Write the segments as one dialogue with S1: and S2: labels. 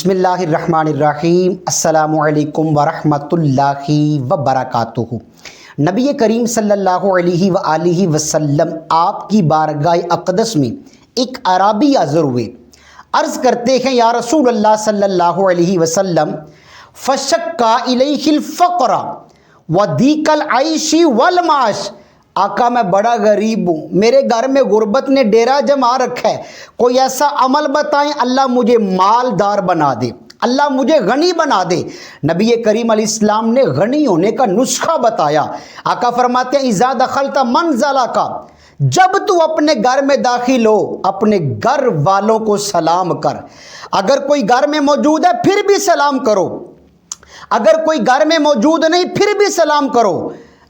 S1: بسم اللہ الرحمن الرحیم۔ السلام علیکم ورحمۃ اللہ وبرکاتہ۔ نبی کریم صلی اللہ علیہ وآلہ وسلم آپ کی بارگاہ اقدس میں ایک اعرابی حاضر ہوئے، عرض کرتے ہیں یا رسول اللہ صلی اللہ علیہ وسلم فشکا الیہ الفقر وضیق العیش والمعاش، آقا میں بڑا غریب ہوں، میرے گھر میں غربت نے ڈیرا جما رکھا ہے، کوئی ایسا عمل بتائیں اللہ مجھے مالدار بنا دے، اللہ مجھے غنی بنا دے۔ نبی کریم علیہ السلام نے غنی ہونے کا نسخہ بتایا۔ آقا فرماتے ہیں اذا دخلت منزلک، جب تو اپنے گھر میں داخل ہو اپنے گھر والوں کو سلام کر، اگر کوئی گھر میں موجود ہے پھر بھی سلام کرو، اگر کوئی گھر میں موجود نہیں پھر بھی سلام کرو۔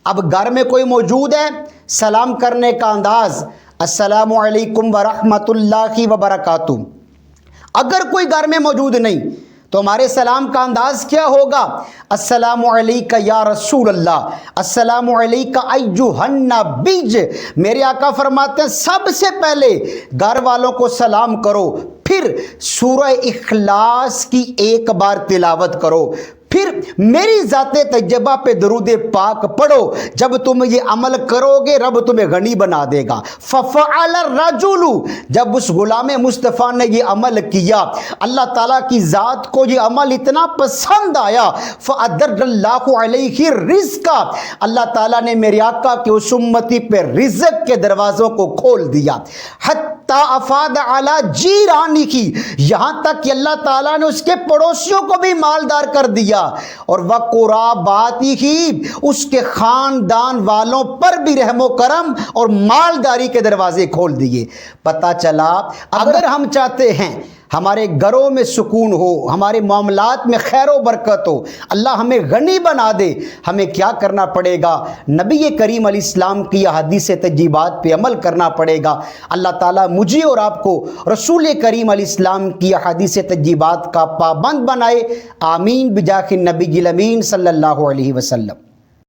S1: اب گھر میں کوئی موجود ہے، سلام کرنے کا انداز السلام علیکم ورحمۃ اللہ وبرکاتہ۔ اگر کوئی گھر میں موجود نہیں تو ہمارے سلام کا انداز کیا ہوگا؟ السلام علیکہ یا رسول اللہ، السلام علیکہ ایھا النبی۔ میرے آقا فرماتے ہیں سب سے پہلے گھر والوں کو سلام کرو، پھر سورہ اخلاص کی ایک بار تلاوت کرو، پھر میری ذات طیبہ پہ درود پاک پڑھو۔ جب تم یہ عمل کرو گے رب تمہیں غنی بنا دے گا۔ ففعل الرجل، جب اس غلام مصطفیٰ نے یہ عمل کیا اللہ تعالیٰ کی ذات کو یہ عمل اتنا پسند آیا، فأدر اللہ علیہ الرزق، اللہ تعالیٰ نے میرے آقا کی اس امتی پہ رزق کے دروازوں کو کھول دیا۔ افاد علی جیرانی کی، یہاں تک کہ اللہ تعالیٰ نے اس کے پڑوسیوں کو بھی مالدار کر دیا، اور وقراباتی ہی، اس کے خاندان والوں پر بھی رحم و کرم اور مالداری کے دروازے کھول دیے۔ پتہ چلا اگر ہم چاہتے ہیں ہمارے گھروں میں سکون ہو، ہمارے معاملات میں خیر و برکت ہو، اللہ ہمیں غنی بنا دے، ہمیں کیا کرنا پڑے گا؟ نبی کریم علیہ السلام کی احادیث تجیبات پہ عمل کرنا پڑے گا۔ اللہ تعالیٰ مجھے اور آپ کو رسول کریم علیہ السلام کی احادیث تجیبات کا پابند بنائے، آمین بجاہ النبی الامین صلی اللہ علیہ وسلم۔